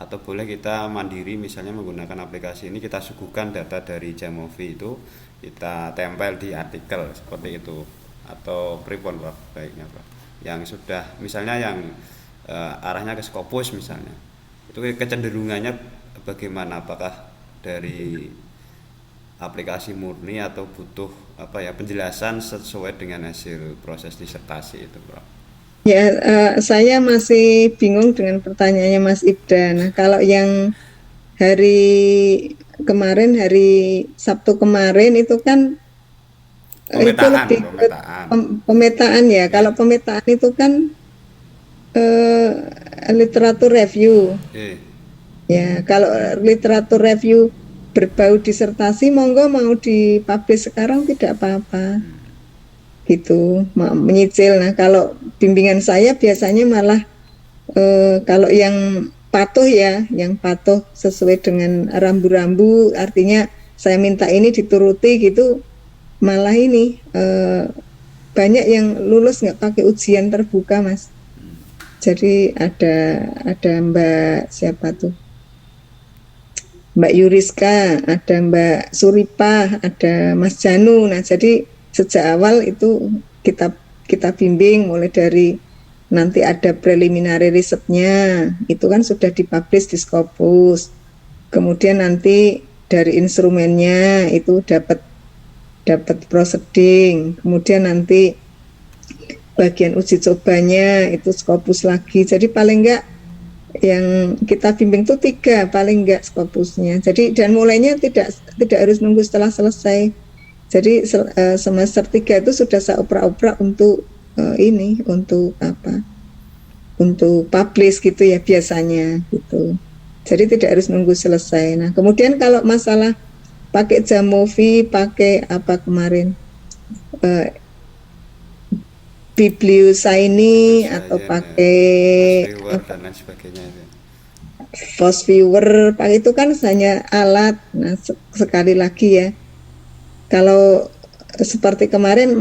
atau boleh kita mandiri misalnya menggunakan aplikasi ini, kita suguhkan data dari Jamovi itu kita tempel di artikel seperti itu, atau pripun Prof baiknya Prof, yang sudah misalnya yang arahnya ke Scopus misalnya, itu kecenderungannya bagaimana, apakah dari aplikasi murni atau butuh apa ya penjelasan sesuai dengan hasil proses disertasi itu Prof? Ya, saya masih bingung dengan pertanyaannya Mas Ibda. Nah, kalau yang hari kemarin, hari Sabtu kemarin itu kan itu lebih pemetaan ya. Kalau pemetaan itu kan literatur review. Ya, kalau literatur review berbau disertasi, monggo mau dipublish sekarang tidak apa-apa. Gitu, menyicil. Nah, kalau bimbingan saya biasanya malah kalau yang patuh ya, yang patuh sesuai dengan rambu-rambu, artinya saya minta ini dituruti gitu, malah ini banyak yang lulus nggak pakai ujian terbuka, Mas. Jadi ada Mbak siapa tuh, Mbak Yuriska, ada Mbak Suripah, ada Mas Janu. Nah, jadi sejak awal itu kita bimbing mulai dari nanti ada preliminary risetnya, itu kan sudah dipublish di Scopus. Kemudian nanti dari instrumennya itu dapat proceeding. Kemudian nanti bagian uji cobanya itu Scopus lagi. Jadi paling enggak yang kita bimbing itu 3 paling enggak Scopusnya. Jadi dan mulainya tidak harus nunggu setelah selesai. Jadi semester 3 itu sudah saya opera-opera untuk untuk apa? Untuk publish gitu ya biasanya gitu. Jadi tidak harus nunggu selesai. Nah, kemudian kalau masalah pakai Jamovi, pakai apa kemarin? Bibliosigny atau pakai dan lain sebagainya itu. Post viewer, pakai itu kan hanya alat. Nah, sekali lagi ya. Kalau seperti kemarin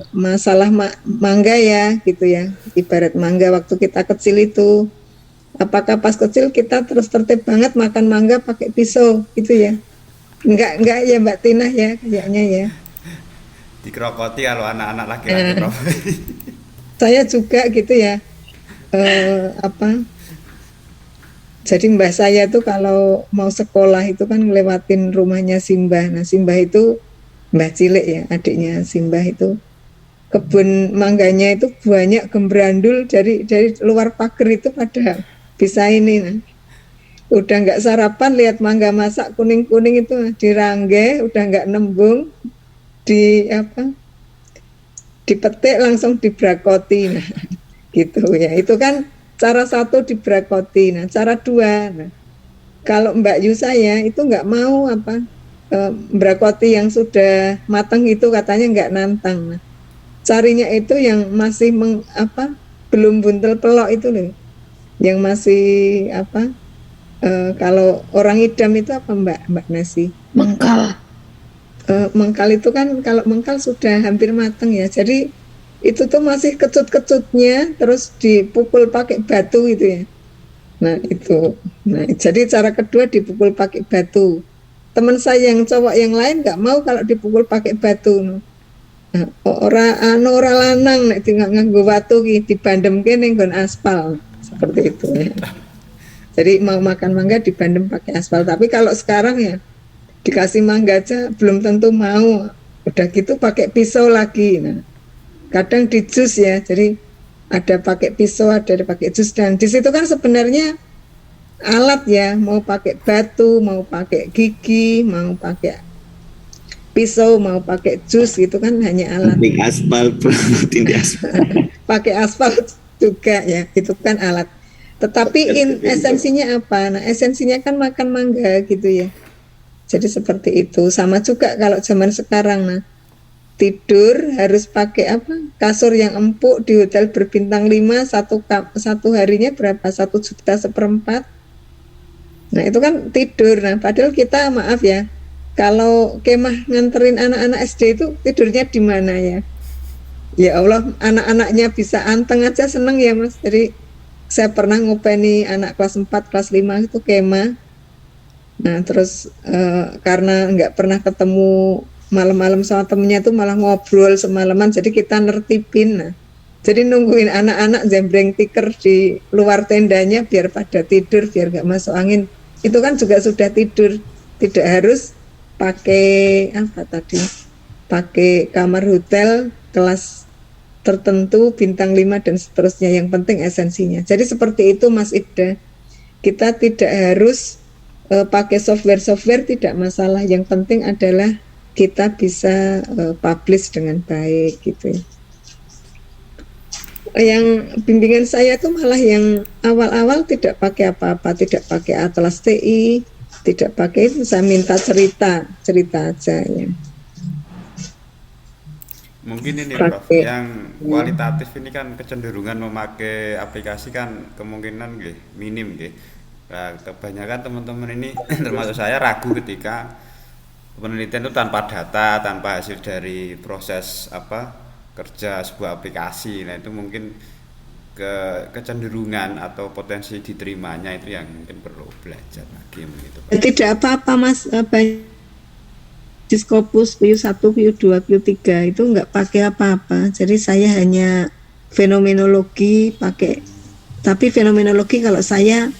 masalah mangga ya gitu ya, ibarat mangga waktu kita kecil itu, apakah pas kecil kita terus tertib banget makan mangga pakai pisau gitu ya? Enggak ya Mbak Tina ya kayaknya ya. Dikerokoti kalau anak-anak laki-laki Prof. Saya juga gitu ya. Jadi mbah saya tuh kalau mau sekolah itu kan ngelewatin rumahnya Simbah. Nah, Simbah itu Mbah Cilik ya, adiknya Simbah itu. Kebun mangganya itu banyak gembrandul dari luar pagar itu pada bisa ini. Nah. Udah nggak sarapan lihat mangga masak kuning-kuning itu dirangge, udah nggak nembung, dipetik langsung dibrakoti. Nah, gitu ya. Itu kan cara satu dibrakoti. Nah, cara 2. Nah, kalau Mbak Yu saya itu nggak mau brakoti yang sudah matang itu katanya nggak nantang. Nah, carinya itu yang masih belum buntel pelok itu loh, yang masih kalau orang idam itu apa Mbak Nasi? Mengkal. Mengkal itu kan kalau mengkal sudah hampir matang ya, jadi itu tuh masih kecut-kecutnya terus dipukul pakai batu gitu ya. Nah itu, jadi cara kedua dipukul pakai batu. Teman saya yang cowok yang lain nggak mau kalau dipukul pakai batu. Nah, orang lanang nek nganggo batu ki dibandemke ning nggon aspal seperti itu ya. Jadi mau makan mangga dibandem pakai aspal. Tapi kalau sekarang ya dikasih mangga aja belum tentu mau. Udah gitu pakai pisau lagi. Nah, kadang di jus ya. Jadi ada pakai pisau, ada pakai jus, dan di situ kan sebenarnya alat ya, mau pakai batu, mau pakai gigi, mau pakai pisau, mau pakai jus, gitu kan hanya alat. Pakai aspal, pakai aspal juga ya, itu kan alat. Tetapi esensinya apa? Nah, esensinya kan makan mangga gitu ya. Jadi seperti itu. Sama juga kalau zaman sekarang, nah tidur harus pakai apa? Kasur yang empuk di hotel berbintang 5, satu harinya berapa? 1,4 juta. Nah itu kan tidur. Nah padahal kita maaf ya, kalau kemah nganterin anak-anak SD itu tidurnya di mana ya? Ya Allah, anak-anaknya bisa anteng aja seneng ya Mas. Jadi saya pernah ngopeni anak kelas 4, kelas 5 itu kemah. Nah terus karena nggak pernah ketemu malam-malam sama temennya tuh malah ngobrol semalaman, jadi kita nertipin. Nah jadi nungguin anak-anak jembreng tikar di luar tendanya biar pada tidur, biar nggak masuk angin. Itu kan juga sudah tidur, tidak harus pakai apa tadi, pakai kamar hotel kelas tertentu bintang 5 dan seterusnya. Yang penting esensinya. Jadi seperti itu Mas Ibda, kita tidak harus pakai software tidak masalah, yang penting adalah kita bisa publish dengan baik gitu ya. Yang bimbingan saya tuh malah yang awal-awal tidak pakai apa-apa, tidak pakai atlas TI, tidak pakai itu, saya minta cerita aja ya. Mungkin ini Prof, yang kualitatif ini kan kecenderungan memakai aplikasi kan kemungkinan minim nggih. Nah, kebanyakan teman-teman ini termasuk saya ragu ketika penelitian itu tanpa data, tanpa hasil dari proses kerja sebuah aplikasi. Nah itu mungkin kecenderungan atau potensi diterimanya itu yang mungkin perlu belajar lagi gitu. Tidak apa-apa Mas, di Scopus PU1, PU2, PU3 itu nggak pakai apa-apa. Jadi saya hanya fenomenologi pakai, tapi fenomenologi kalau saya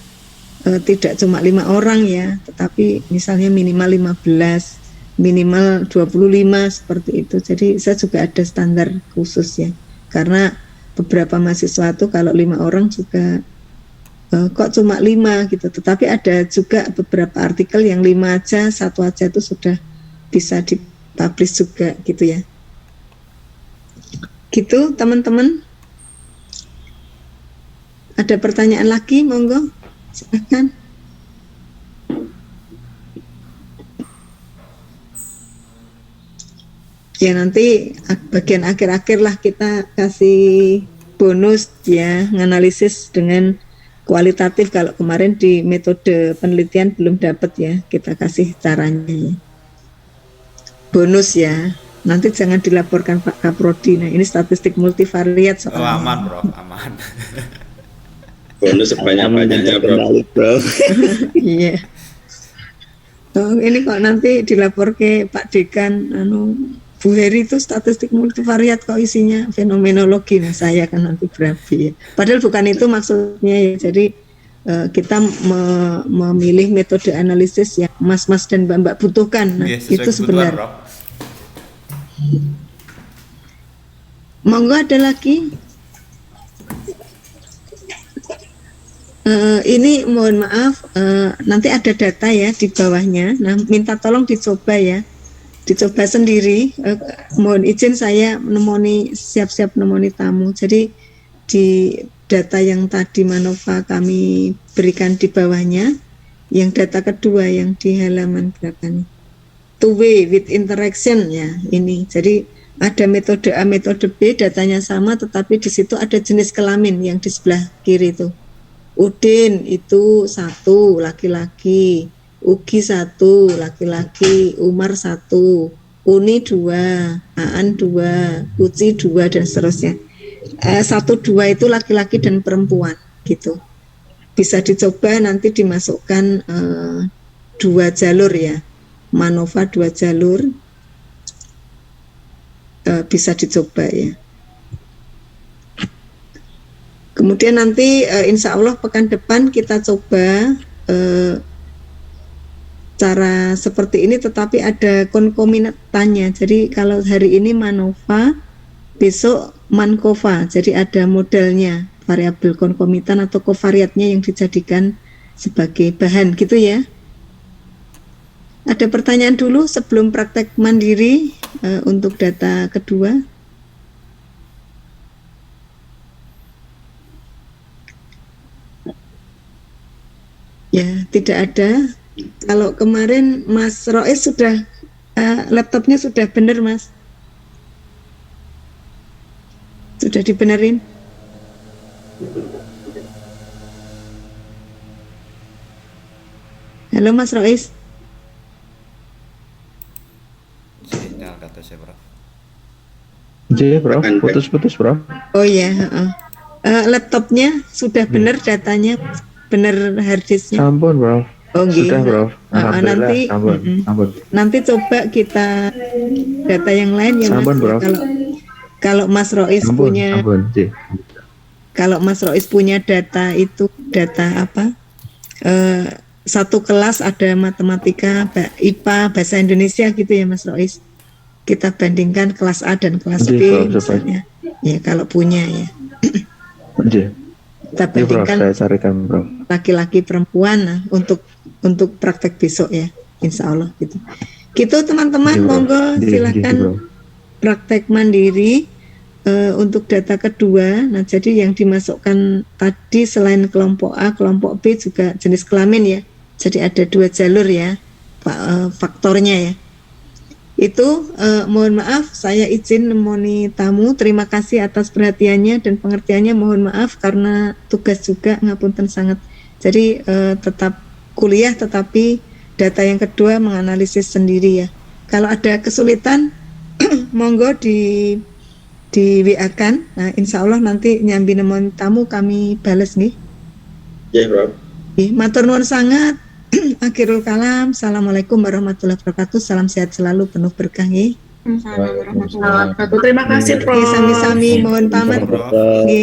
tidak cuma 5 orang ya, tetapi misalnya minimal 15, minimal 25 seperti itu. Jadi saya juga ada standar khusus ya, karena beberapa mahasiswa itu kalau 5 orang juga kok cuma 5 gitu, tetapi ada juga beberapa artikel yang 5 aja, 1 aja itu sudah bisa dipublish juga gitu ya. Gitu teman-teman. Ada pertanyaan lagi, monggo. Silakan. Ya nanti bagian akhir-akhir lah kita kasih bonus ya, nganalisis dengan kualitatif. Kalau kemarin di metode penelitian belum dapat ya, kita kasih caranya ya. Bonus ya. Nanti jangan dilaporkan Pak Kaprodi. Nah ini statistik multivariat soalnya. Oh aman Bro, aman. Bonus sebanyak-banyaknya Bro. Iya. Oh, ini kok nanti dilapor ke Pak Dekan, Bu Heri itu statistik multivariat kok isinya fenomenologi. Nah saya kan nanti berapi ya. Padahal bukan itu maksudnya ya. Jadi kita memilih metode analisis yang mas-mas dan mbak-mbak butuhkan. Nah itu sebenarnya. Monggo ada lagi. Ini mohon maaf, nanti ada data ya di bawahnya. Nah, minta tolong dicoba ya, dicoba sendiri. Mohon izin saya siap-siap menemani tamu. Jadi di data yang tadi Manova kami berikan di bawahnya, yang data kedua yang di halaman berapa nih? Two way with interaction ya ini. Jadi ada metode A, metode B, datanya sama, tetapi di situ ada jenis kelamin yang di sebelah kiri itu. Udin itu 1 laki-laki, Ugi 1 laki-laki, Umar 1, Uni 2, Aan 2, Uci 2 dan seterusnya. 1-2 itu laki-laki dan perempuan gitu. Bisa dicoba nanti dimasukkan 2 jalur ya, Manova 2 jalur, bisa dicoba ya. Kemudian nanti insya Allah pekan depan kita coba cara seperti ini, tetapi ada konkomitannya. Jadi kalau hari ini Manova, besok Mankova. Jadi ada modelnya, variabel konkomitan atau kovariatnya yang dijadikan sebagai bahan gitu ya. Ada pertanyaan dulu sebelum praktek mandiri untuk data kedua. Ya, tidak ada. Kalau kemarin Mas Rois sudah laptopnya sudah benar, Mas? Sudah dibenerin? Halo Mas Rois. Sinyal kata saya, Prof. J, bro, putus-putus, bro. Oh ya, laptopnya sudah benar datanya, benar harddisknya. Sampun, bro. Oh Sudah, gitu. bro. Alhamdulillah, Nanti, sampun, sampun. nanti coba kita data yang lain ya Mas. Sampun, bro. Kalau Mas Rois Sampun, punya, sampun, J. kalau Mas Rois punya data itu data apa? Satu kelas ada matematika, IPA, bahasa Indonesia gitu ya Mas Rois. Kita bandingkan kelas A dan kelas J, B bro, misalnya. Ya kalau punya ya. J. Kita Ini, bro, bandingkan saya carikan, bro. laki-laki perempuan nah, untuk praktek besok ya, insya Allah gitu. Gitu teman-teman, J, bro. monggo J, silakan bro. praktek mandiri untuk data kedua. Nah jadi yang dimasukkan tadi selain kelompok A, kelompok B juga jenis kelamin ya. Jadi ada 2 jalur ya faktornya ya. Itu mohon maaf saya izin nemoni tamu. Terima kasih atas perhatiannya dan pengertiannya. Mohon maaf karena tugas juga ngapunten sangat. Jadi tetap kuliah tetapi data yang kedua menganalisis sendiri ya. Kalau ada kesulitan monggo di WA-kan. Nah, insya Allah nanti nyambi nemoni tamu kami balas nih. Ya, Prof. Matur nuwun sangat. Akhirul kalam. Assalamualaikum warahmatullahi wabarakatuh. Salam sehat selalu, penuh berkah nggih. Assalamualaikum warahmatullahi wabarakatuh. Terima kasih, Prof. Sami-sami mohon pamit. Prof. Nggih.